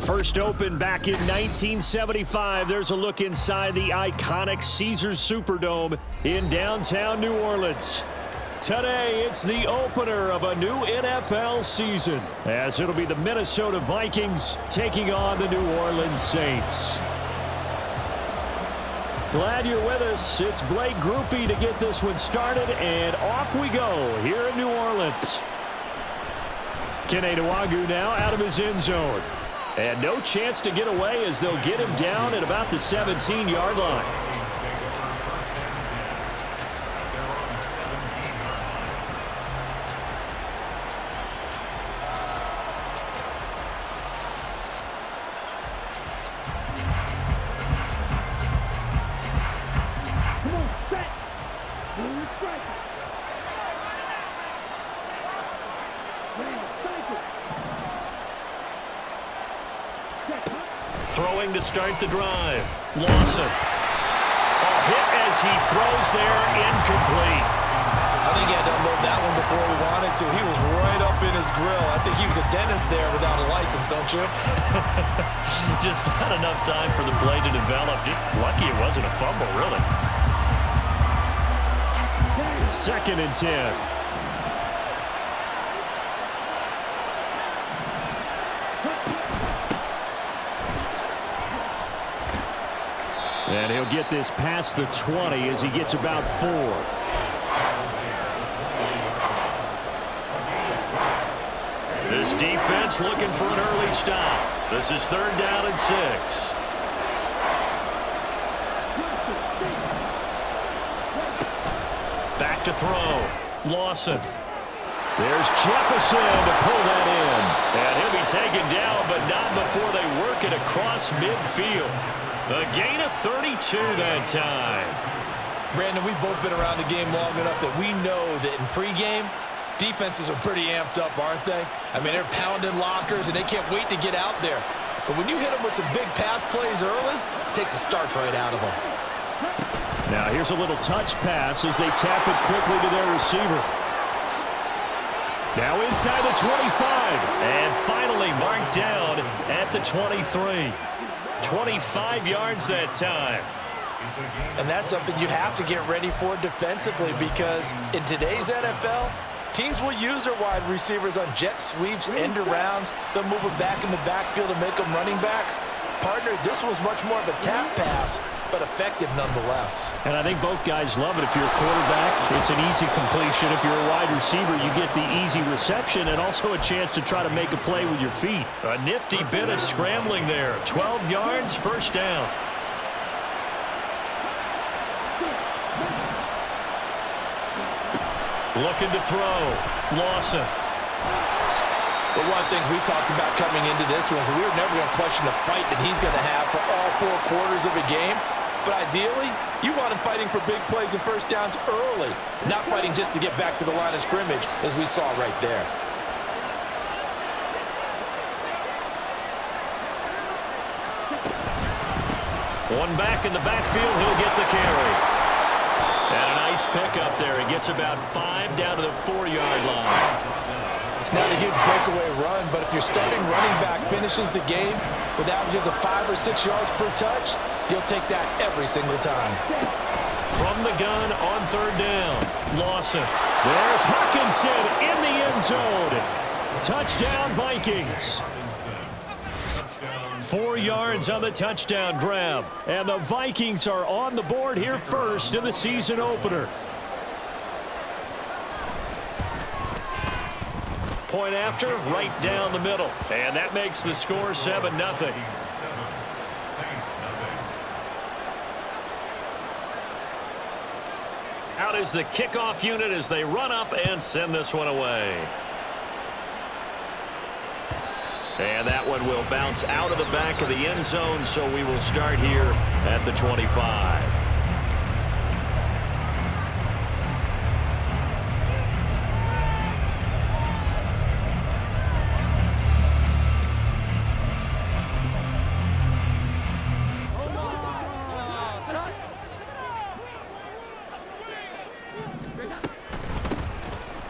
First opened back in 1975. There's a look inside the iconic Caesars Superdome in downtown New Orleans. Today, it's the opener of a new NFL season, as it'll be the Minnesota Vikings taking on the New Orleans Saints. Glad you're with us. It's Blake Groupie to get this one started, and off we go here in New Orleans. Kene Nwangwu now out of his end zone. And no chance to get away as they'll get him down at about the 17-yard line. Throwing to start the drive. Lawson. A hit as he throws there, incomplete. I think he had to unload that one before he wanted to. He was right up in his grill. I think he was a dentist there without a license, don't you? Just not enough time for the play to develop. Just lucky it wasn't a fumble, really. 2nd and 10. And he'll get this past the 20 as he gets about 4. This defense looking for an early stop. This is 3rd down and 6. Back to throw. Lawson. There's Jefferson to pull that in. And he'll be taken down, but not before they work it across midfield. A gain of 32 that time. Brandon, we've both been around the game long enough that we know that in pregame, defenses are pretty amped up, aren't they? I mean, they're pounding lockers, and they can't wait to get out there. But when you hit them with some big pass plays early, it takes the starch right out of them. Now here's a little touch pass as they tap it quickly to their receiver. Now inside the 25, and finally marked down at the 23. 25 yards that time. And that's something you have to get ready for defensively, because in today's NFL, teams will use their wide receivers on jet sweeps, end arounds. They'll move them back in the backfield and make them running backs. Partner, this was much more of a tap pass, but effective nonetheless. And I think both guys love it. If you're a quarterback, it's an easy completion. If you're a wide receiver, you get the easy reception and also a chance to try to make a play with your feet. A nifty bit of scrambling there. 12 yards, 1st down. Looking to throw. Lawson. But one of the things we talked about coming into this one is we were never going to question the fight that he's going to have for all 4 quarters of a game. But ideally, you want him fighting for big plays and 1st downs early, not fighting just to get back to the line of scrimmage, as we saw right there. One back in the backfield, he'll get the carry. And a nice pickup there. He gets about 5 down to the 4-yard line. It's not a huge breakaway run, but if your starting running back finishes the game with averages of 5 or 6 yards per touch, you'll take that every single time. From the gun on 3rd down, Lawson. There's Hawkinson in the end zone. Touchdown, Vikings. 4 yards on the touchdown grab. And the Vikings are on the board here first in the season opener. Point after, right down the middle. And that makes the score 7-0. Out is the kickoff unit as they run up and send this one away. And that one will bounce out of the back of the end zone, so we will start here at the 25.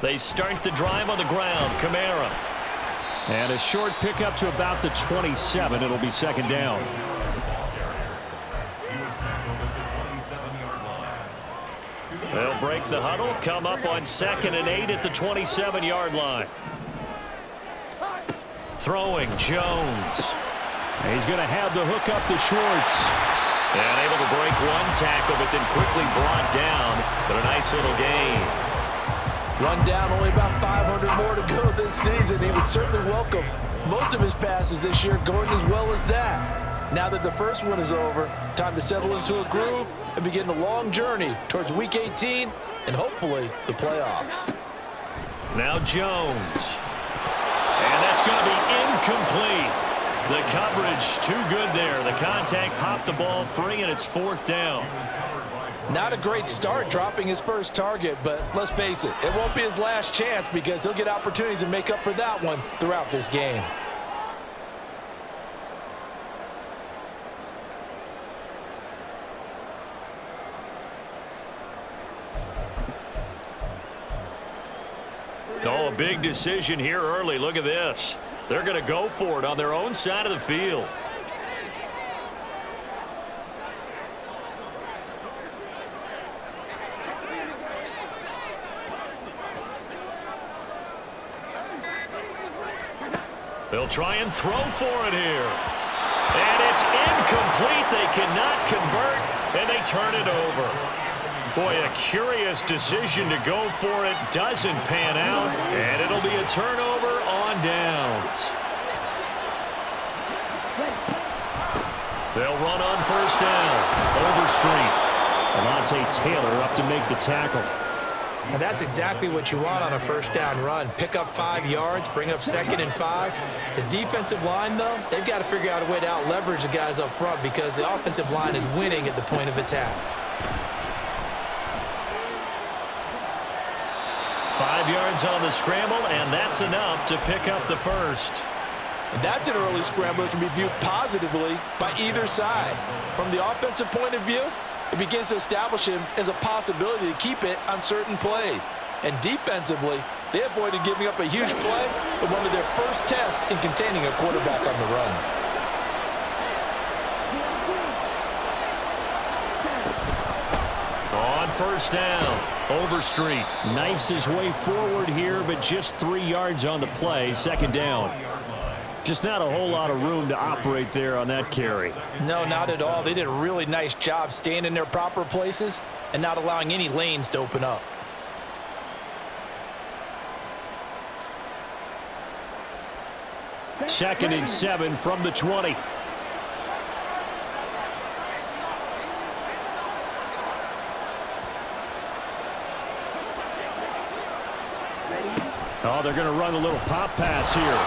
They start the drive on the ground. Kamara. And a short pickup to about the 27. It'll be second down. They'll break the huddle, come up on 2nd and 8 at the 27-yard line. Throwing Jones. He's going to have the hook up to Schwartz. And able to break one tackle, but then quickly brought down. But a nice little gain. Run down, only about 500 more to go this season. He would certainly welcome most of his passes this year going as well as that. Now that the first one is over, time to settle into a groove and begin the long journey towards Week 18 and hopefully the playoffs. Now Jones. And that's going to be incomplete. The coverage too good there. The contact popped the ball free, and it's 4th down. Not a great start dropping his first target, but let's face it, it won't be his last chance because he'll get opportunities to make up for that one throughout this game. Oh, a big decision here early. Look at this. They're going to go for it on their own side of the field. They'll try and throw for it here. And it's incomplete. They cannot convert, and they turn it over. Boy, a curious decision to go for it. Doesn't pan out, and it'll be a turnover on downs. They'll run on 1st down. Overstreet. Alontae Taylor up to make the tackle. And that's exactly what you want on a 1st down run. Pick up 5 yards, bring up 2nd and 5. The defensive line, though, they've got to figure out a way to out-leverage the guys up front because the offensive line is winning at the point of attack. 5 yards on the scramble, and that's enough to pick up the first. And that's an early scramble that can be viewed positively by either side. From the offensive point of view, it begins to establish him as a possibility to keep it on certain plays. And defensively, they avoided giving up a huge play in one of their first tests in containing a quarterback on the run. On 1st down, Overstreet knifes his way forward here, but just 3 yards on the play. 2nd down. Just not a whole lot of room to operate there on that carry. No, not at all. They did a really nice job staying in their proper places and not allowing any lanes to open up. Second and 7 from the 20. Oh, they're going to run a little pop pass here.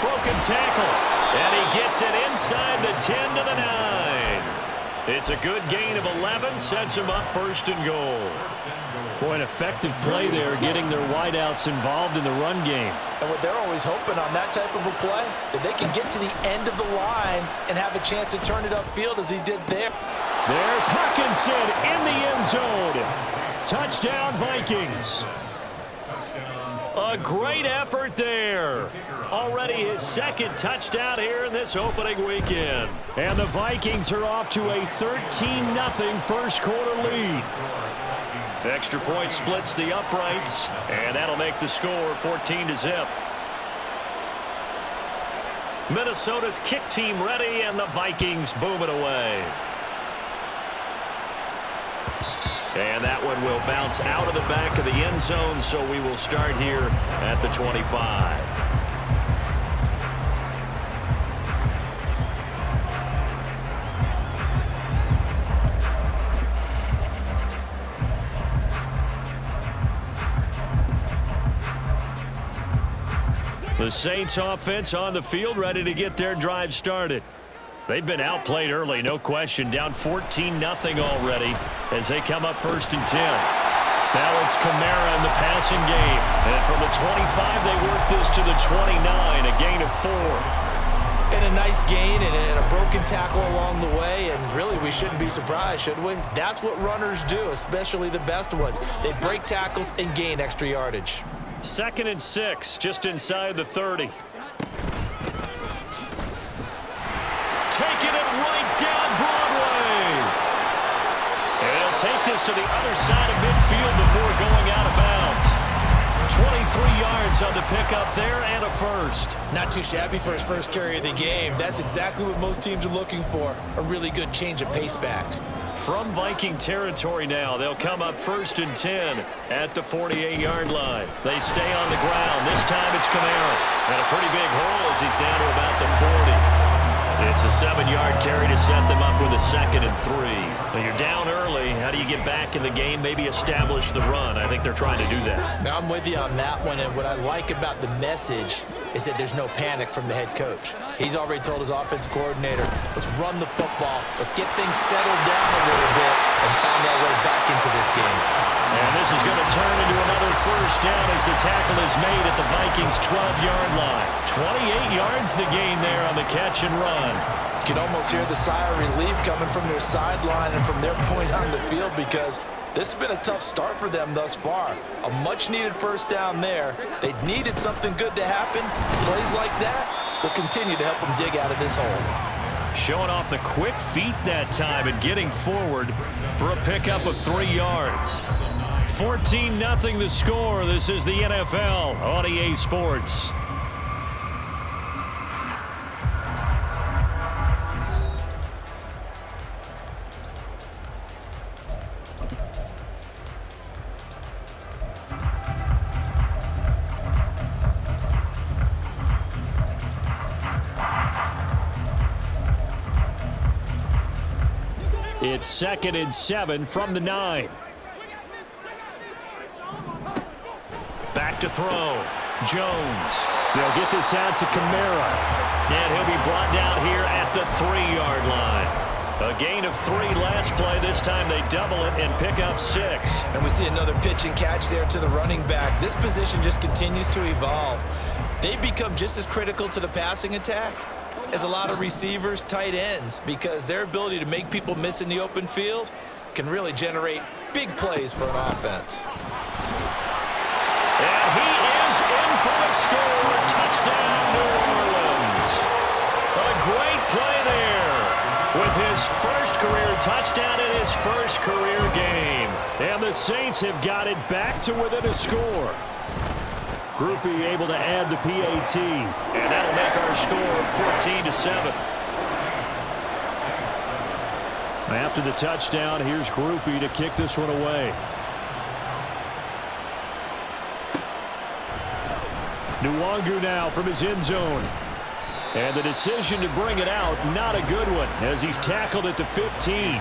Broken tackle. And he gets it inside the 10 to the 9. It's a good gain of 11. Sets him up 1st and goal. Boy, an effective play there, getting their wideouts involved in the run game. And what they're always hoping on that type of a play, that they can get to the end of the line and have a chance to turn it upfield as he did there. There's Hawkinson in the end zone. Touchdown, Vikings. A great effort there. Already his 2nd touchdown here in this opening weekend. And the Vikings are off to a 13-0 first quarter lead. Extra point splits the uprights, and that'll make the score 14-0. Minnesota's kick team ready, and the Vikings boom it away. And that one will bounce out of the back of the end zone, so we will start here at the 25. The Saints offense on the field, ready to get their drive started. They've been outplayed early, no question. Down 14-0 already as they come up 1st and 10. Now it's Kamara in the passing game. And from the 25, they work this to the 29, a gain of 4. And a nice gain and a broken tackle along the way. And really, we shouldn't be surprised, should we? That's what runners do, especially the best ones. They break tackles and gain extra yardage. 2nd and 6, just inside the 30. Taking it right down Broadway. And he'll take this to the other side of midfield before going out of bounds. 23 yards on the pickup there and a first. Not too shabby for his first carry of the game. That's exactly what most teams are looking for, a really good change of pace back. From Viking territory now, they'll come up 1st and 10 at the 48-yard line. They stay on the ground. This time it's Kamara. And a pretty big hole as he's down to about the 40. It's a 7-yard carry to set them up with a 2nd and 3. When you're down early, how do you get back in the game, maybe establish the run? I think they're trying to do that. Now, I'm with you on that one, and what I like about the message is that there's no panic from the head coach. He's already told his offensive coordinator, let's run the football, let's get things settled down a little bit and find our way back into this game. And this is going to turn into another first down as the tackle is made at the Vikings' 12-yard line. 28 yards the gain there on the catch and run. You can almost hear the sigh of relief coming from their sideline and from their point on the field because this has been a tough start for them thus far. A much-needed first down there. They needed something good to happen. Plays like that will continue to help them dig out of this hole. Showing off the quick feet that time and getting forward for a pickup of 3 yards. 14-0 the score. This is the NFL on EA Sports. It's 2nd and 7 from the 9. Back to throw. Jones. They'll get this out to Kamara. And he'll be brought down here at the 3-yard line. A gain of 3 last play. This time they double it and pick up 6. And we see another pitch and catch there to the running back. This position just continues to evolve. They become just as critical to the passing attack as a lot of receivers, tight ends, because their ability to make people miss in the open field can really generate big plays for an offense. And he is in for the score. Touchdown, New Orleans. A great play there with his first career touchdown in his first career game. And the Saints have got it back to within a score. Groupie able to add the PAT, and that'll make our score 14-7. After the touchdown, here's Groupie to kick this one away. Nwangu now from his end zone. And the decision to bring it out, not a good one, as he's tackled at the 15.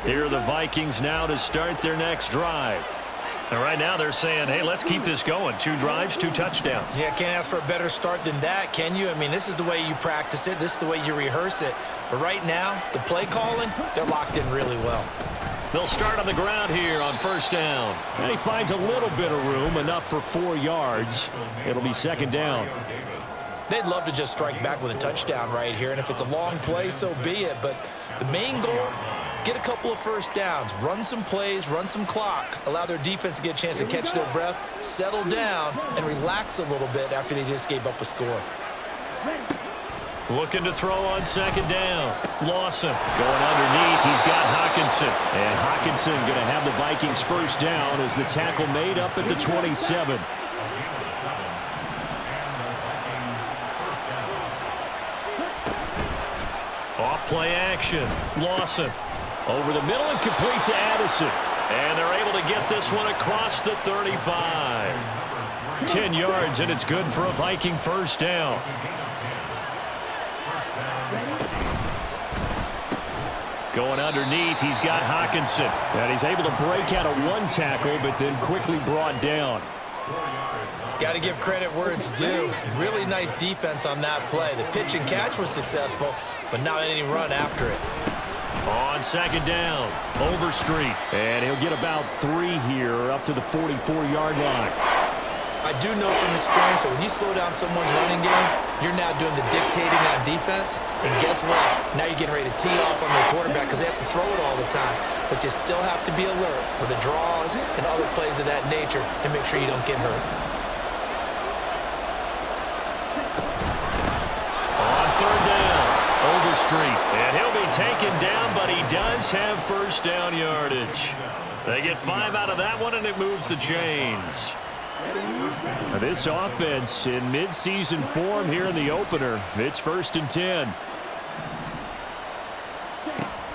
Here are the Vikings now to start their next drive. And right now they're saying, hey, let's keep this going. 2 drives, 2 touchdowns. Yeah, can't ask for a better start than that, can you? I mean, this is the way you practice it. This is the way you rehearse it. But right now, the play calling, they're locked in really well. They'll start on the ground here on first down. And he finds a little bit of room, enough for 4 yards. It'll be 2nd down. They'd love to just strike back with a touchdown right here. And if it's a long play, so be it. But the main goal, get a couple of first downs, run some plays, run some clock, allow their defense to get a chance to catch their breath, settle down, and relax a little bit after they just gave up a score. Looking to throw on 2nd down. Lawson going underneath. He's got Hockenson. And Hockenson going to have the Vikings first down as the tackle made up at the 27. Off play action. Lawson over the middle and complete to Addison. And they're able to get this one across the 35. 10 yards, and it's good for a Viking first down. Going underneath, he's got Hockenson. And he's able to break out of 1 tackle, but then quickly brought down. Got to give credit where it's due. Really nice defense on that play. The pitch and catch was successful, but not any run after it. On 2nd down, Overstreet. And he'll get about 3 here up to the 44-yard line. I do know from experience that when you slow down someone's running game, you're now doing the dictating on defense. And guess what? Now you're getting ready to tee off on their quarterback because they have to throw it all the time. But you still have to be alert for the draws and other plays of that nature and make sure you don't get hurt. On third down, Overstreet. And he'll be taken down, but he does have first down yardage. They get 5 out of that one, and it moves the chains. Now this offense in midseason form here in the opener. It's 1st and 10.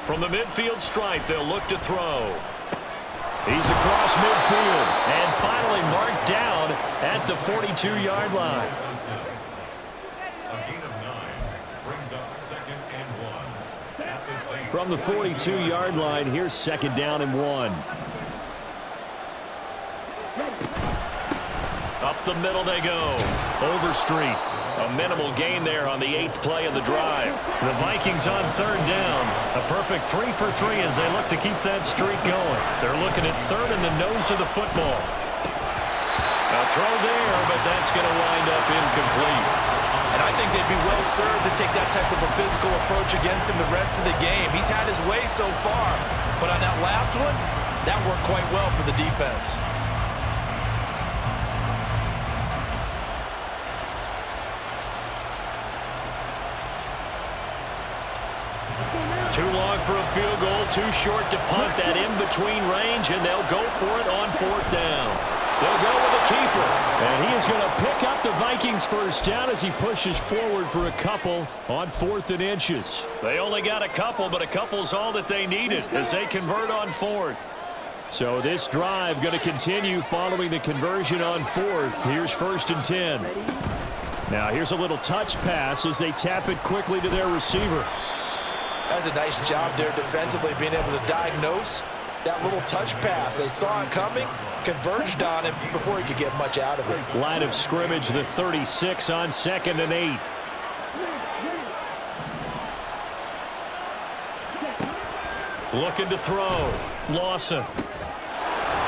From the midfield stripe, they'll look to throw. He's across midfield and finally marked down at the 42-yard line. From the 42-yard line, here's 2nd down and 1. Up the middle they go. Overstreet. A minimal gain there on the 8th play of the drive. The Vikings on 3rd down. A perfect 3 for 3 as they look to keep that streak going. They're looking at 3rd in the nose of the football. A throw there, but that's going to wind up incomplete. And I think they'd be well served to take that type of a physical approach against him the rest of the game. He's had his way so far, but on that last one, that worked quite well for the defense. Too long for a field goal, too short to punt that in-between range, and they'll go for it on 4th down. They'll go with a keeper, and he is going to pick up the Vikings' first down as he pushes forward for a couple on 4th and inches. They only got a couple, but a couple's all that they needed as they convert on 4th. So this drive going to continue following the conversion on 4th. Here's 1st and 10. Now here's a little touch pass as they tap it quickly to their receiver. That's a nice job there defensively, being able to diagnose that little touch pass. They saw it coming, converged on him before he could get much out of it. Line of scrimmage, the 36 on 2nd and 8. Looking to throw. Lawson.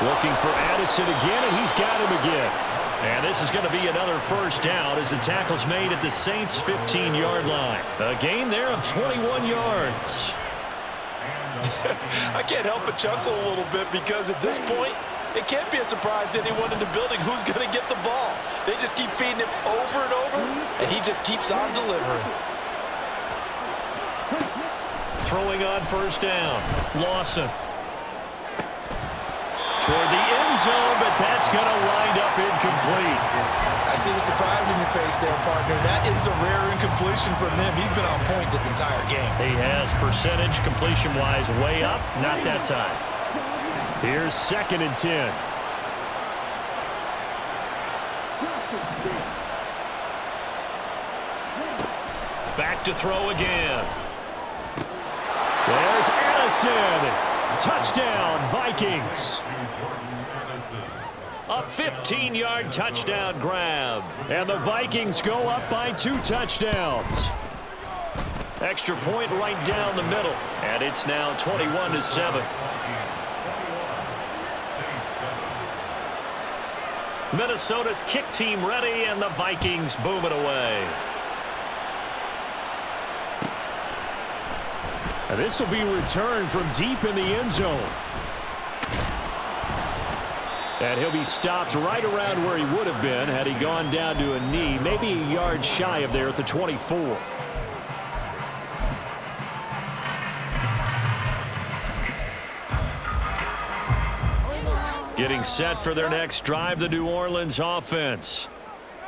Looking for Addison again, and he's got him again. And this is going to be another first down as the tackle's made at the Saints' 15-yard line. A gain there of 21 yards. I can't help but chuckle a little bit because at this point, it can't be a surprise to anyone in the building who's going to get the ball. They just keep feeding him over and over, and he just keeps on delivering. Throwing on first down. Lawson. Toward the end zone, but that's going to wind up incomplete. I see the surprise in your face there, partner. That is a rare incompletion from him. He's been on point this entire game. He has percentage completion-wise way up. Not that time. Here's 2nd and 10. Back to throw again. There's Addison. Touchdown, Vikings. A 15-yard touchdown grab. And the Vikings go up by 2 touchdowns. Extra point right down the middle. And it's now 21-7. Minnesota's kick team ready, and the Vikings boom it away. And this will be returned from deep in the end zone. And he'll be stopped right around where he would have been had he gone down to a knee, maybe a yard shy of there at the 24. Getting set for their next drive, the New Orleans offense.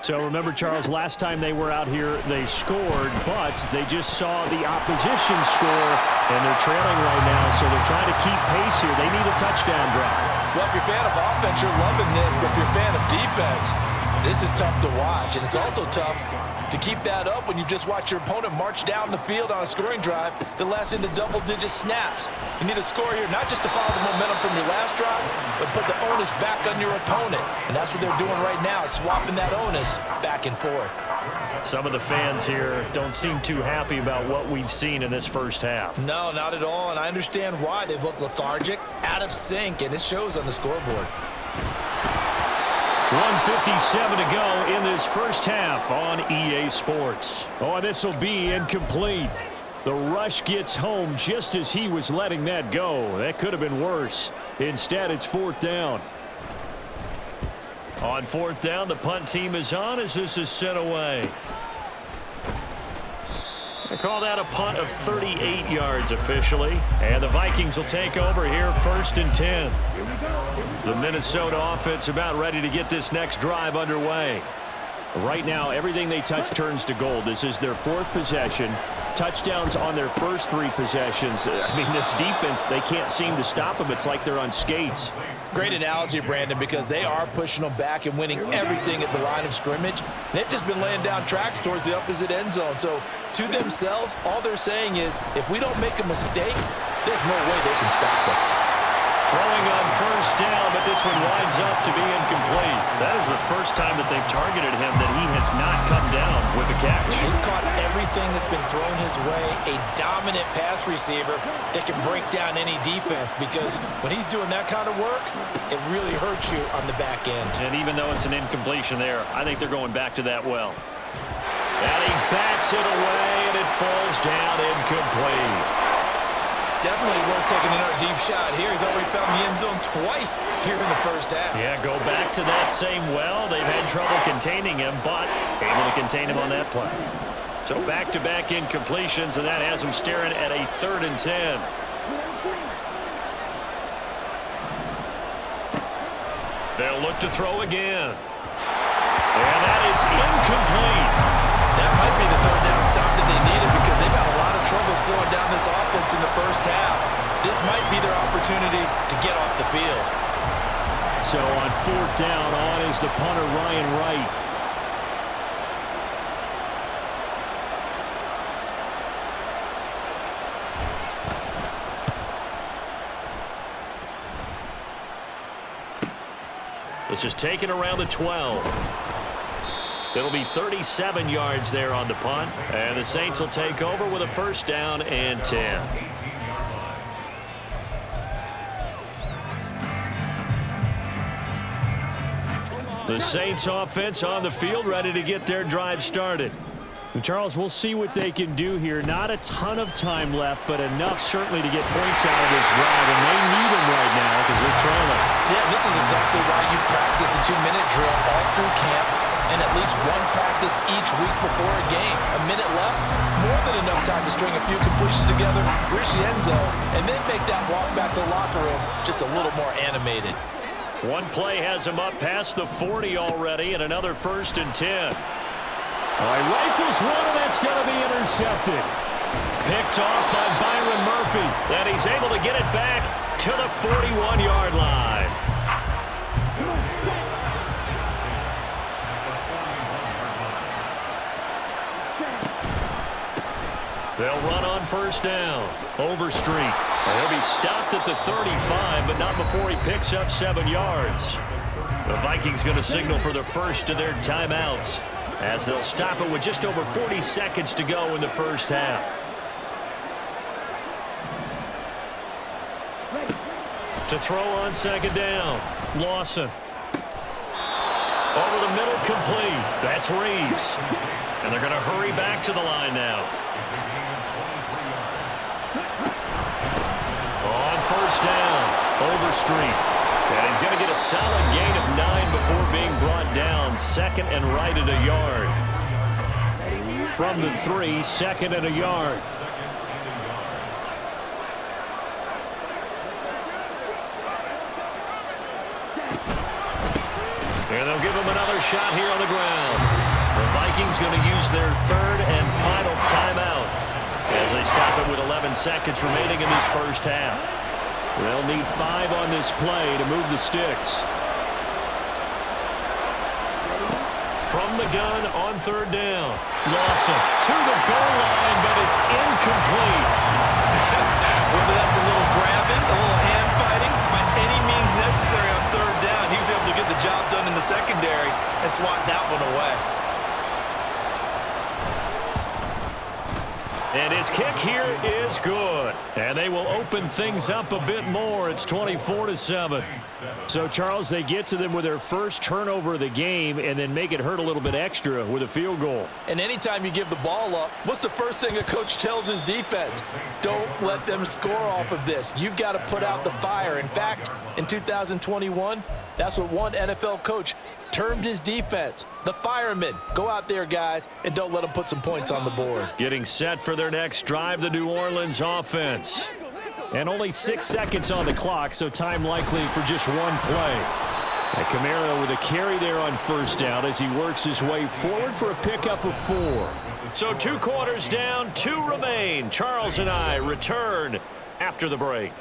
So remember, Charles, last time they were out here, they scored, but they just saw the opposition score, and they're trailing right now, so they're trying to keep pace here. They need a touchdown drive. Well, if you're a fan of offense, you're loving this, but if you're a fan of defense, this is tough to watch, and it's also tough to keep that up when you just watch your opponent march down the field on a scoring drive that lasts into double-digit snaps. You need a score here, not just to follow the momentum from your last drive, but put the onus back on your opponent. And that's what they're doing right now, swapping that onus back and forth. Some of the fans here don't seem too happy about what we've seen in this first half. No, not at all, and I understand why. They've looked lethargic, out of sync, and it shows on the scoreboard. 1:57 to go in this first half on EA Sports. Oh, and this will be incomplete. The rush gets home just as he was letting that go. That could have been worse. Instead, it's 4th down. On 4th down, the punt team is on as this is sent away. They call that a punt of 38 yards officially. And the Vikings will take over here 1st and 10. The Minnesota offense about ready to get this next drive underway. Right now, everything they touch turns to gold. This is their 4th possession. Touchdowns on their first 3 possessions. I mean, this defense, they can't seem to stop them. It's like they're on skates. Great analogy, Brandon, because they are pushing them back and winning everything at the line of scrimmage. They've just been laying down tracks towards the opposite end zone. So to themselves, all they're saying is, if we don't make a mistake, there's no way they can stop us. Throwing on 1st down, but this one winds up to be incomplete. That is the first time that they've targeted him that he has not come down with a catch. He's caught everything that's been thrown his way. A dominant pass receiver that can break down any defense, because when he's doing that kind of work, it really hurts you on the back end. And even though it's an incompletion there, I think they're going back to that well. And he bats it away, and it falls down incomplete. Definitely worth taking another deep shot here. He's already found the end zone twice here in the first half. Yeah, go back to that same well. They've had trouble containing him, but able to contain him on that play. So back-to-back incompletions, and that has him staring at a 3rd and 10. They'll look to throw again. And that is incomplete. That might be the 3rd down stop that they needed, because they've had a lot of trouble slowing down this offense in the first half. This might be their opportunity to get off the field. So on 4th down, on is the punter, Ryan Wright. This is taken around the 12. It'll be 37 yards there on the punt, and the Saints will take over with a 1st down and 10. The Saints offense on the field, ready to get their drive started. And Charles, we'll see what they can do here. Not a ton of time left, but enough certainly to get points out of this drive, and they need them right now because they're trailing. Yeah, this is exactly why you practice a 2-minute drill all through camp, and at least one practice each week before a game. A minute left, more than enough time to string a few completions together, reach the end zone, and then make that walk back to the locker room just a little more animated. One play has him up past the 40 already, and another 1st and 10. All right, rifles one, and that's going to be intercepted. Picked off by Byron Murphy, and he's able to get it back to the 41-yard line. They'll run on 1st down. Overstreet. He'll be stopped at the 35, but not before he picks up 7 yards. The Vikings going to signal for the first of their timeouts, as they'll stop it with just over 40 seconds to go in the first half. To throw on 2nd down. Lawson. Over the middle, complete. That's Reeves. And they're going to hurry back to the line now. On 1st down, Overstreet. And he's going to get a solid gain of 9 before being brought down. 2nd and right at a yard. From the 3, 2nd and a yard. And they'll give him another shot here on the ground. The Vikings going to use their 3rd and final timeout as they stop it with 11 seconds remaining in this first half. They'll need 5 on this play to move the sticks. From the gun on 3rd down. Lawson to the goal line, but it's incomplete. Whether that's a little grabbing, a little hand fighting, by any means necessary on 3rd down, he was able to get the job done in the secondary and swat that one away. And his kick here is good. And they will open things up a bit more. It's 24-7. So, Charles, they get to them with their first turnover of the game and then make it hurt a little bit extra with a field goal. And anytime you give the ball up, what's the first thing a coach tells his defense? Don't let them score off of this. You've got to put out the fire. In fact, in 2021, that's what one NFL coach termed his defense, the firemen. Go out there, guys, and don't let them put some points on the board. Getting set for their next drive, the New Orleans offense. And only 6 seconds on the clock, so time likely for just one play. And Kamara with a carry there on first down as he works his way forward for a pickup of 4. So 2 quarters down, 2 remain. Charles and I return after the break.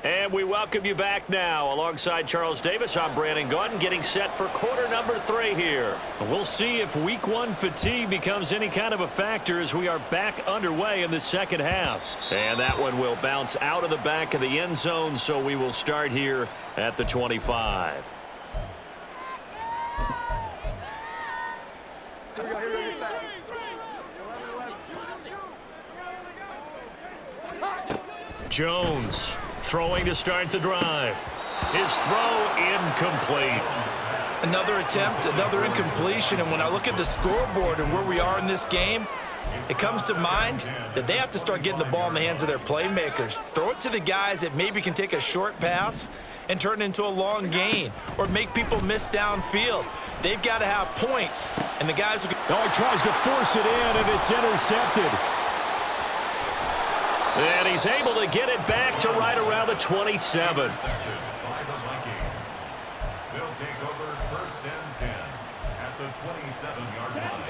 And we welcome you back now. Alongside Charles Davis, I'm Brandon Gaudin, getting set for quarter number 3 here. We'll see if week 1 fatigue becomes any kind of a factor as we are back underway in the second half. And that one will bounce out of the back of the end zone, so we will start here at the 25. Jones throwing to start the drive. His throw incomplete. Another attempt, another incompletion, and when I look at the scoreboard and where we are in this game, it comes to mind that they have to start getting the ball in the hands of their playmakers. Throw it to the guys that maybe can take a short pass and turn it into a long gain or make people miss downfield. They've got to have points, and the guys are... Oh, he tries to force it in, and it's intercepted. And he's able to get it back to right around the 27. By the Vikings. They'll take over first and 10 at the 27-yard line.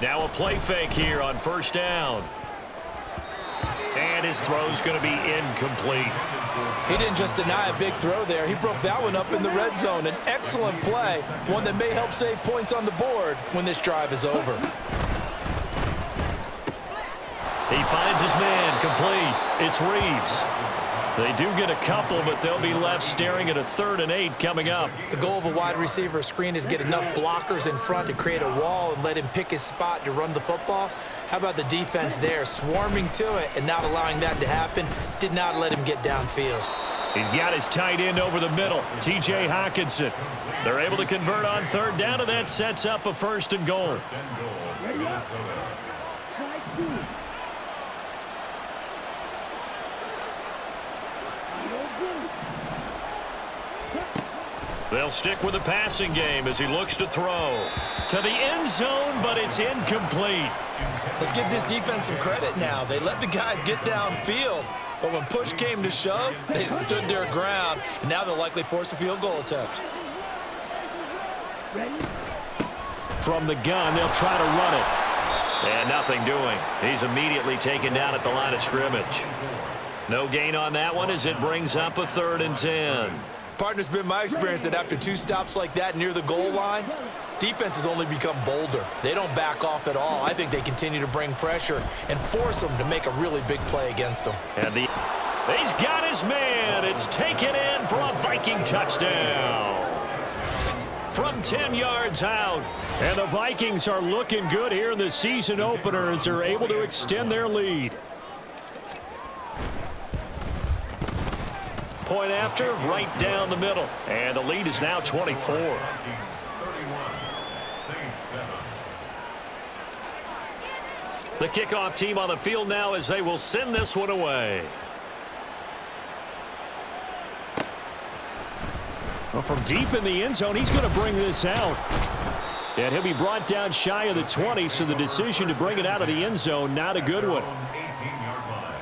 Now a play fake here on first down. And his throw's going to be incomplete. He didn't just deny a big throw there. He broke that one up in the red zone. An excellent play, one that may help save points on the board when this drive is over. He finds his man complete. It's Reeves. They do get a couple, but they'll be left staring at a 3rd and 8 coming up. The goal of a wide receiver screen is get enough blockers in front to create a wall and let him pick his spot to run the football. How about the defense there, swarming to it and not allowing that to happen? Did not let him get downfield. He's got his tight end over the middle, T.J. Hockenson. They're able to convert on 3rd down, and that sets up a 1st and goal. Minnesota. They'll stick with the passing game as he looks to throw to the end zone, but it's incomplete. Let's give this defense some credit now. They let the guys get downfield, but when push came to shove, they stood their ground, and now they'll likely force a field goal attempt. From the gun, they'll try to run it. And nothing doing. He's immediately taken down at the line of scrimmage. No gain on that one as it brings up a 3rd and 10. Partner, it's been my experience that after 2 stops like that near the goal line, defenses only become bolder. They don't back off at all. I think they continue to bring pressure and force them to make a really big play against them. And he's got his man. It's taken in for a Viking touchdown. From 10 yards out. And the Vikings are looking good here in the season opener as they're able to extend their lead. Point after, right down the middle. And the lead is now 24. 31, Saints 7. The kickoff team on the field now as they will send this one away. Well, from deep in the end zone, he's going to bring this out. And he'll be brought down shy of the 20, so the decision to bring it out of the end zone, not a good one. 18-yard line.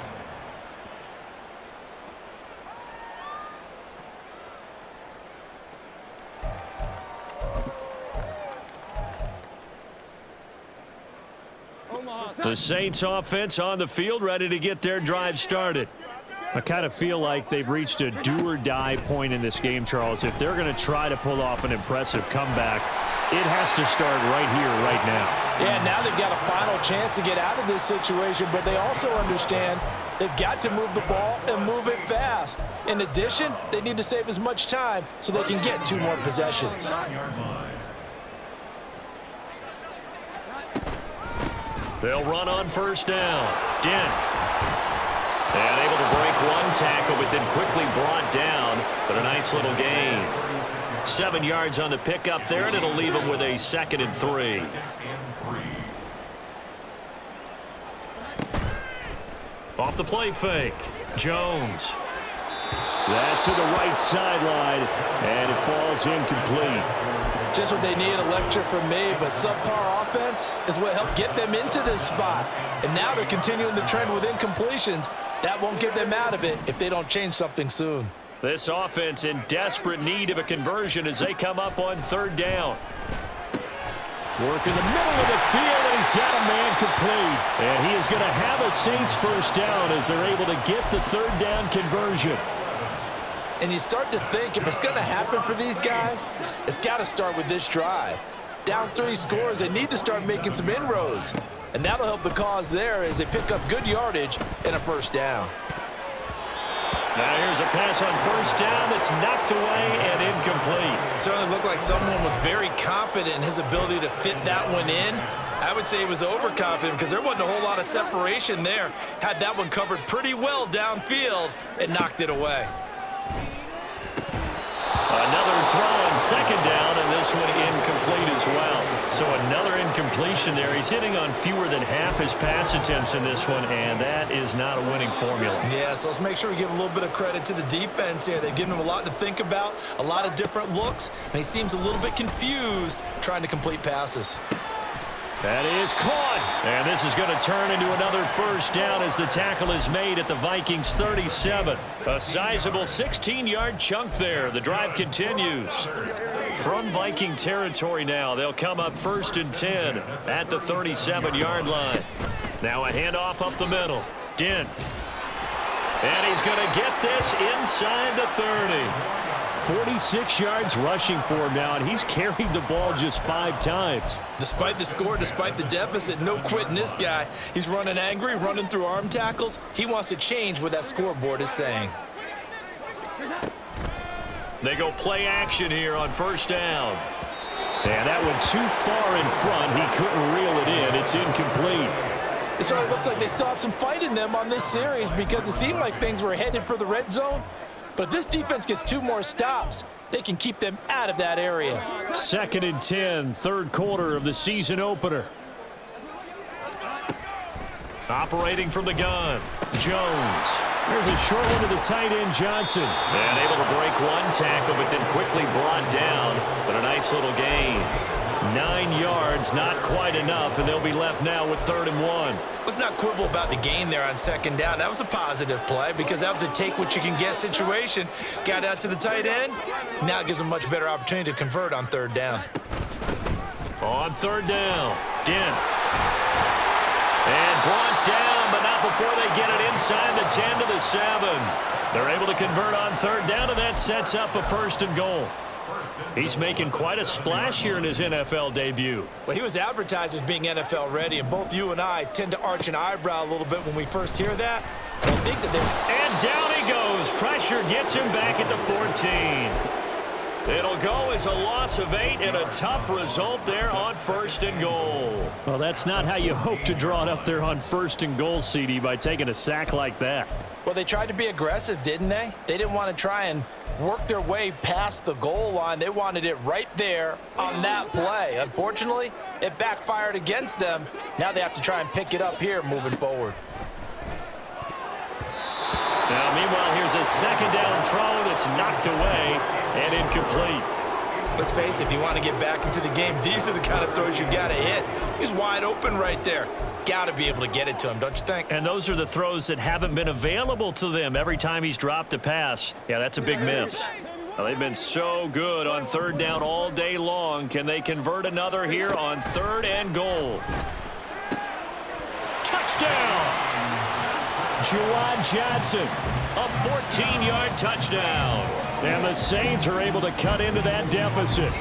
The Saints offense on the field, ready to get their drive started. I kind of feel like they've reached a do-or-die point in this game, Charles. If they're going to try to pull off an impressive comeback, It has to start right here, right now. Yeah, now they've got a final chance to get out of this situation, but they also understand they've got to move the ball and move it fast. In addition, they need to save as much time so they can get 2 more possessions. They'll run on first down. Dent. And able to break 1 tackle, but then quickly brought down. But a nice little gain. 7 yards on the pickup there, and it'll leave them with a 2nd and 3. Off the play fake. Jones. That to the right sideline, and it falls incomplete. Just what they need, a lecture from me, but subpar offense is what helped get them into this spot. And now they're continuing the trend with incompletions. That won't get them out of it if they don't change something soon. This offense in desperate need of a conversion as they come up on 3rd down. Work in the middle of the field, and he's got a man complete. And he is going to have a Saints first down as they're able to get the 3rd down conversion. And you start to think if it's going to happen for these guys, it's got to start with this drive. Down 3 scores, they need to start making some inroads. And that'll help the cause there as they pick up good yardage and a first down. Now here's a pass on first down that's knocked away and incomplete. Certainly looked like someone was very confident in his ability to fit that one in. I would say he was overconfident because there wasn't a whole lot of separation there. Had that one covered pretty well downfield and knocked it away. Another throw on 2nd down, and this one incomplete as well. So another incompletion there. He's hitting on fewer than half his pass attempts in this one, and that is not a winning formula. Yeah, so let's make sure we give a little bit of credit to the defense here. They've given him a lot to think about, a lot of different looks, and he seems a little bit confused trying to complete passes. That is caught. And this is going to turn into another first down as the tackle is made at the Vikings 37. A sizable 16-yard chunk there. The drive continues. From Viking territory now, they'll come up 1st and 10 at the 37-yard line. Now a handoff up the middle. Dent. And he's going to get this inside the 30. 46 yards rushing for him now, and he's carried the ball just 5 times. Despite the score, despite the deficit, no quitting this guy. He's running angry, running through arm tackles. He wants to change what that scoreboard is saying. They go play action here on first down. And that one too far in front. He couldn't reel it in. It's incomplete. It certainly looks like they still have some fight in them on this series because it seemed like things were headed for the red zone. But if this defense gets 2 more stops, they can keep them out of that area. 2nd and 10, 3rd quarter of the season opener. Operating from the gun, Jones. There's a short one to the tight end, Johnson. And able to break 1 tackle, but then quickly brought down. But a nice little gain. 9 yards, not quite enough, and they'll be left now with 3rd and 1. Let's not quibble about the gain there on 2nd down. That was a positive play because that was a take-what-you-can-get situation. Got out to the tight end. Now it gives them a much better opportunity to convert on 3rd down. On 3rd down, Dent. And brought down, but not before they get it inside the 10 to the 7. They're able to convert on 3rd down, and that sets up a 1st and goal. He's making quite a splash here in his NFL debut. Well, he was advertised as being NFL ready, and both you and I tend to arch an eyebrow a little bit when we first hear that. And I think that and down he goes. Pressure gets him back at the 14. It'll go as a loss of 8 and a tough result there on 1st and goal. Well, that's not how you hope to draw it up there on 1st and goal, CD, by taking a sack like that. Well, they tried to be aggressive, didn't they? They didn't want to try and work their way past the goal line. They wanted it right there on that play. Unfortunately, it backfired against them. Now they have to try and pick it up here moving forward. Now, meanwhile, here's a 2nd down throw that's knocked away and incomplete. Let's face it, if you want to get back into the game, these are the kind of throws you got to hit. He's wide open right there. Got to be able to get it to him, don't you think? And those are the throws that haven't been available to them every time he's dropped a pass. Yeah, that's a big miss. Well, they've been so good on 3rd down all day long. Can they convert another here on 3rd and goal? Touchdown! Juwan Johnson, a 14-yard touchdown. And the Saints are able to cut into that deficit.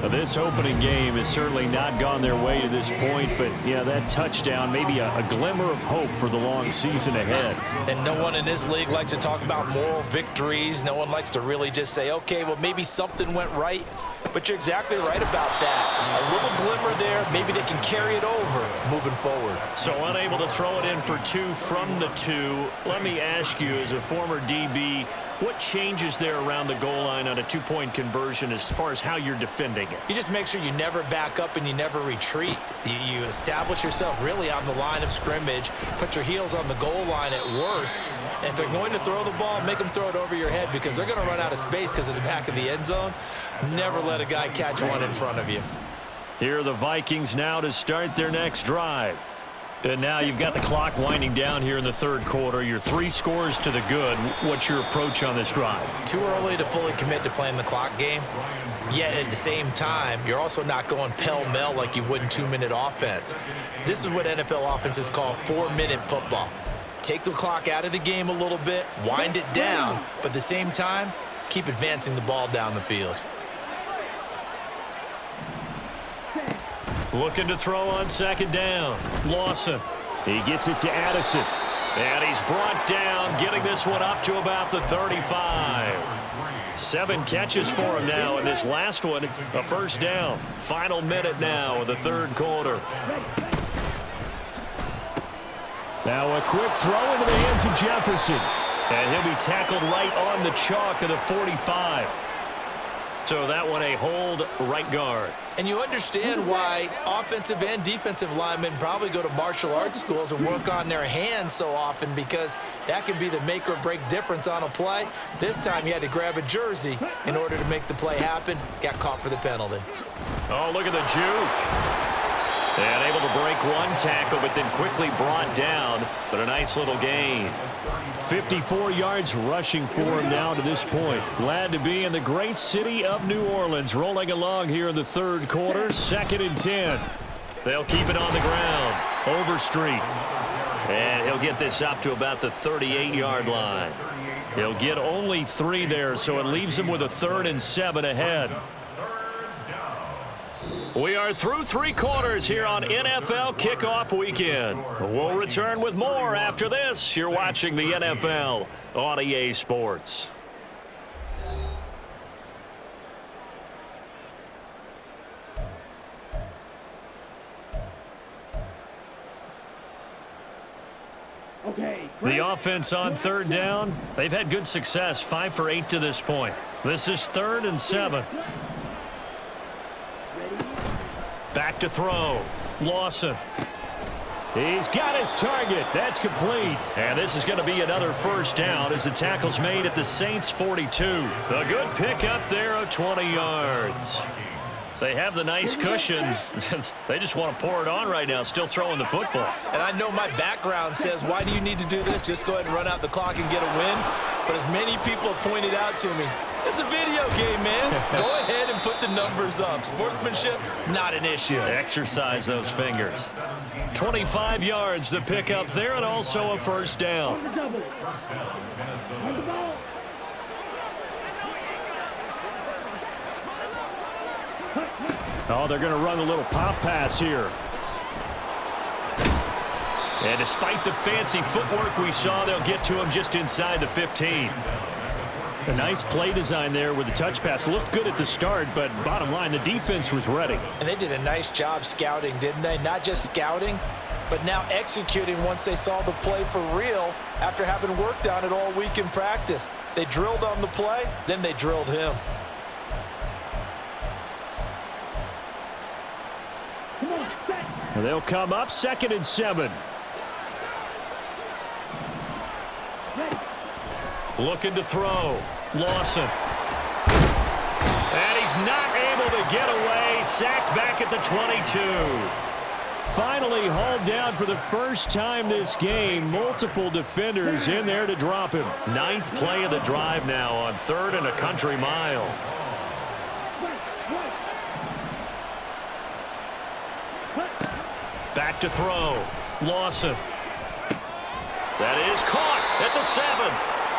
This opening game has certainly not gone their way to this point, but yeah, that touchdown, maybe a glimmer of hope for the long season ahead. And no one in this league likes to talk about moral victories. No one likes to really just say, okay, well, maybe something went right. But you're exactly right about that. A little glimmer there, maybe they can carry it over moving forward. So unable to throw it in for 2 from the 2. Let me ask you, as a former DB, what changes there around the goal line on a 2-point conversion as far as how you're defending it? You just make sure you never back up and you never retreat. You establish yourself really on the line of scrimmage, put your heels on the goal line at worst. And if they're going to throw the ball, make them throw it over your head because they're going to run out of space because of the back of the end zone. Never let a guy catch one in front of you. Here are the Vikings now to start their next drive. And now you've got the clock winding down here in the third quarter. You're 3 scores to the good. What's your approach on this drive? Too early to fully commit to playing the clock game. Yet at the same time, you're also not going pell-mell like you would in 2-minute offense. This is what NFL offenses call 4-minute football. Take the clock out of the game a little bit, wind it down, but at the same time, keep advancing the ball down the field. Looking to throw on second down. Lawson. He gets it to Addison. And he's brought down, getting this one up to about the 35. 7 catches for him now, and this last one, a first down. Final minute now of the third quarter. Now a quick throw into the hands of Jefferson. And he'll be tackled right on the chalk of the 45. So that one a hold right guard. And you understand why offensive and defensive linemen probably go to martial arts schools and work on their hands so often, because that can be the make or break difference on a play. This time he had to grab a jersey in order to make the play happen. Got caught for the penalty. Oh, look at the juke. And able to break one tackle, but then quickly brought down. But a nice little gain. 54 yards rushing for him now to this point. Glad to be in the great city of New Orleans, rolling along here in the third quarter. 2nd and 10. They'll keep it on the ground. Overstreet. And he'll get this up to about the 38-yard line. He'll get only 3 there, so it leaves him with a 3rd and 7 ahead. We are through 3 quarters here on NFL Kickoff Weekend. We'll return with more after this. You're watching the NFL on EA Sports. The offense on 3rd down, they've had good success, 5 for 8 to this point. This is 3rd and 7. Back to throw. Lawson. He's got his target. That's complete. And this is going to be another first down as the tackle's made at the Saints 42. A good pickup there of 20 yards. They have the nice cushion. They just want to pour it on right now, still throwing the football. And I know my background says, why do you need to do this? Just go ahead and run out the clock and get a win. But as many people pointed out to me, it's a video game, man. Go ahead and put the numbers up. Sportsmanship, not an issue. Exercise those fingers. 25 yards the pickup there, and also a first down. Oh, they're going to run a little pop pass here. And despite the fancy footwork we saw, they'll get to him just inside the 15. A nice play design there with the touch pass. Looked good at the start, but bottom line, the defense was ready. And they did a nice job scouting, didn't they? Not just scouting, but now executing once they saw the play for real after having worked on it all week in practice. They drilled on the play, then they drilled him. They'll come up 2nd and 7. Looking to throw. Lawson. And he's not able to get away. Sacked back at the 22. Finally hauled down for the first time this game. Multiple defenders in there to drop him. 9th play of the drive now on 3rd and a country mile. Back to throw. Lawson. That is caught at the 7.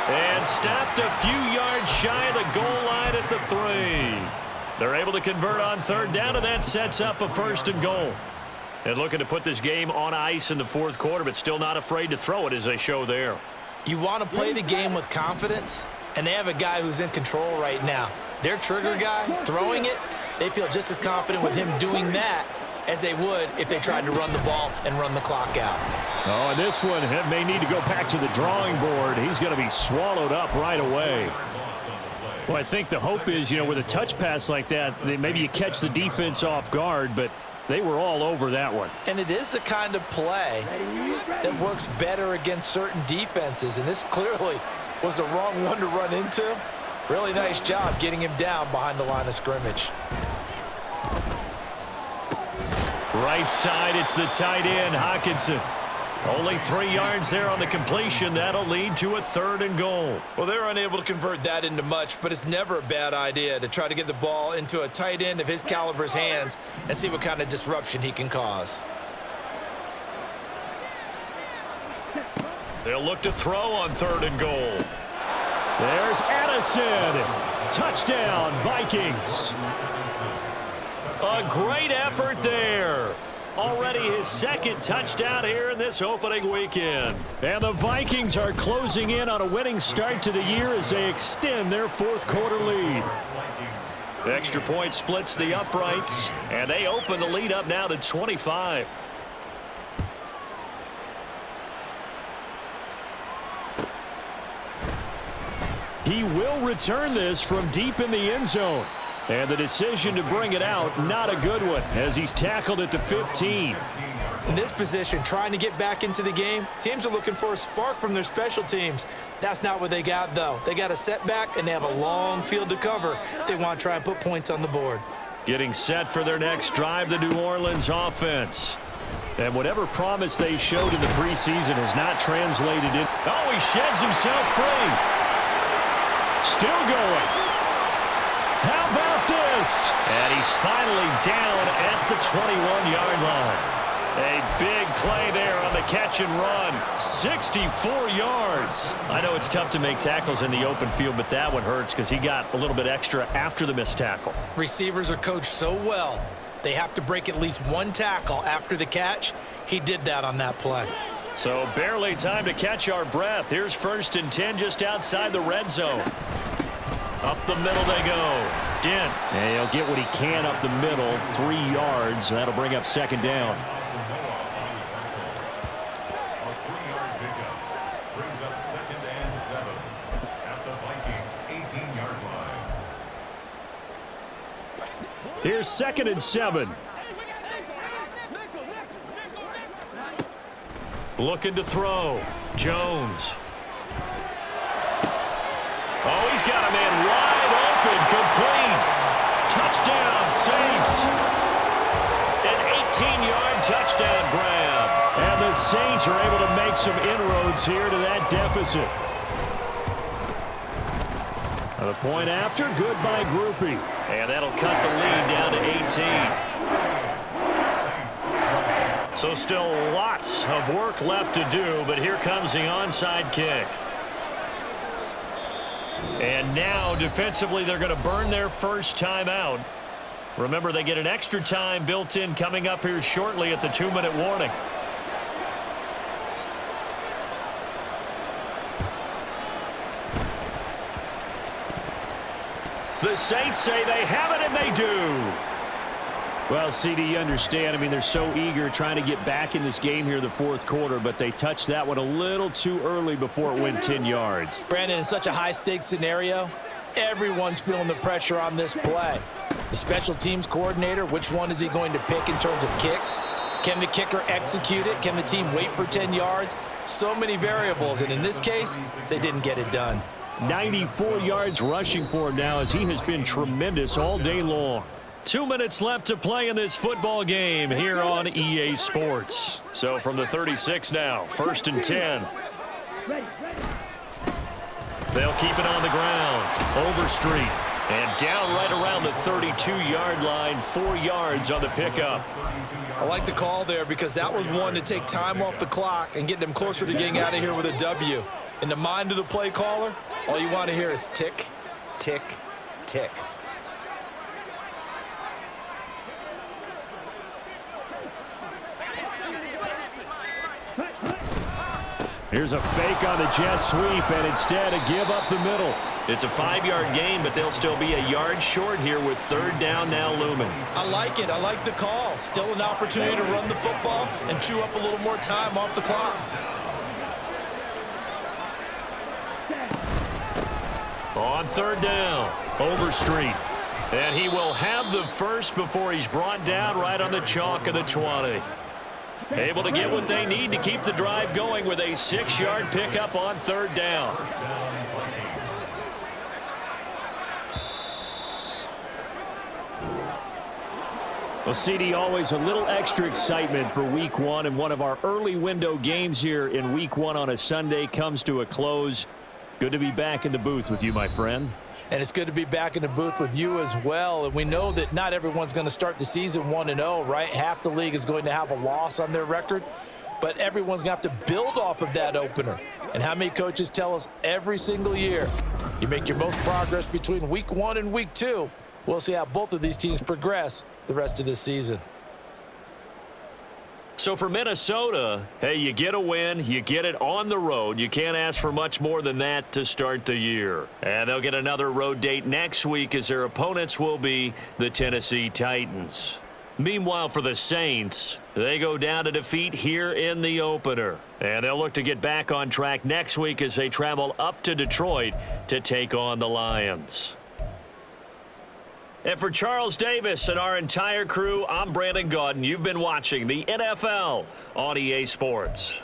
And stopped a few yards shy of the goal line at the 3. They're able to convert on third down, and that sets up a 1st and goal. And looking to put this game on ice in the 4th quarter, but still not afraid to throw it as they show there. You want to play the game with confidence, and they have a guy who's in control right now. Their trigger guy, throwing it, they feel just as confident with him doing that as they would if they tried to run the ball and run the clock out. Oh, and this one may need to go back to the drawing board. He's going to be swallowed up right away. Well, I think the hope is, with a touch pass like that, maybe you catch the defense off guard, but they were all over that one. And it is the kind of play that works better against certain defenses, and this clearly was the wrong one to run into. Really nice job getting him down behind the line of scrimmage. Right side, it's the tight end, Hockenson. Only 3 yards there on the completion. That'll lead to a 3rd and goal. Well, they're unable to convert that into much, but it's never a bad idea to try to get the ball into a tight end of his caliber's hands and see what kind of disruption he can cause. They'll look to throw on 3rd and goal. There's Addison. Touchdown, Vikings. A great effort there. Already his 2nd touchdown here in this opening weekend. And the Vikings are closing in on a winning start to the year as they extend their 4th quarter lead. The extra point splits the uprights, and they open the lead up now to 25. He will return this from deep in the end zone. And the decision to bring it out, not a good one, as he's tackled at the 15. In this position, trying to get back into the game, teams are looking for a spark from their special teams. That's not what they got, though. They got a setback, and they have a long field to cover if they want to try and put points on the board. Getting set for their next drive, the New Orleans offense. And whatever promise they showed in the preseason has not translated in. Oh, he sheds himself free. Still going. How about this? And he's finally down at the 21-yard line. A big play there on the catch and run. 64 yards. I know it's tough to make tackles in the open field, but that one hurts because he got a little bit extra after the missed tackle. Receivers are coached so well. They have to break at least one tackle after the catch. He did that on that play. So barely time to catch our breath. Here's 1st and 10 just outside the red zone. Up the middle they go. Dent. And he'll get what he can up the middle. 3 yards. That'll bring up 2nd down. A 3-yard pickup brings up 2nd and 7 at the Vikings' 18-yard line. Here's 2nd and 7. Looking to throw. Jones. Oh, he's got a man wide open, complete. Touchdown, Saints. An 18-yard touchdown grab. And the Saints are able to make some inroads here to that deficit. And the point after, good by Groupie. And that'll cut the lead down to 18. So still lots of work left to do, but here comes the onside kick. And now, defensively, they're going to burn their first timeout. Remember, they get an extra time built in coming up here shortly at the 2-minute warning. The Saints say they have it, and they do. Well, CD, you understand. I mean, they're so eager trying to get back in this game here in the 4th quarter, but they touched that one a little too early before it went 10 yards. Brandon, in such a high-stakes scenario, everyone's feeling the pressure on this play. The special teams coordinator, which one is he going to pick in terms of kicks? Can the kicker execute it? Can the team wait for 10 yards? So many variables, and in this case, they didn't get it done. 94 yards rushing for him now as he has been tremendous all day long. 2 minutes left to play in this football game here on EA Sports. So from the 36 now, 1st and 10. They'll keep it on the ground. Overstreet. And down right around the 32-yard line, 4 yards on the pickup. I like the call there because that was one to take time off the clock and get them closer to getting out of here with a W. In the mind of the play caller, all you want to hear is tick, tick, tick. Here's a fake on the jet sweep, and instead a give up the middle. It's a 5-yard gain, but they'll still be a yard short here with third down now looming. I like it. I like the call. Still an opportunity to run the football and chew up a little more time off the clock. On third down, Overstreet. And he will have the first before he's brought down right on the chalk of the 20. Able to get what they need to keep the drive going with a 6-yard pickup on third down. Well, CD, always a little extra excitement for Week 1, and one of our early window games here in Week 1 on a Sunday comes to a close. Good to be back in the booth with you, my friend. And it's good to be back in the booth with you as well. And we know that not everyone's going to start the season 1-0, right? Half the league is going to have a loss on their record, but everyone's going to have to build off of that opener. And how many coaches tell us every single year, you make your most progress between Week 1 and Week 2. We'll see how both of these teams progress the rest of this season. So for Minnesota, hey, you get a win, you get it on the road. You can't ask for much more than that to start the year. And they'll get another road date next week as their opponents will be the Tennessee Titans. Meanwhile, for the Saints, they go down to defeat here in the opener. And they'll look to get back on track next week as they travel up to Detroit to take on the Lions. And for Charles Davis and our entire crew, I'm Brandon Gaudin. You've been watching the NFL on EA Sports.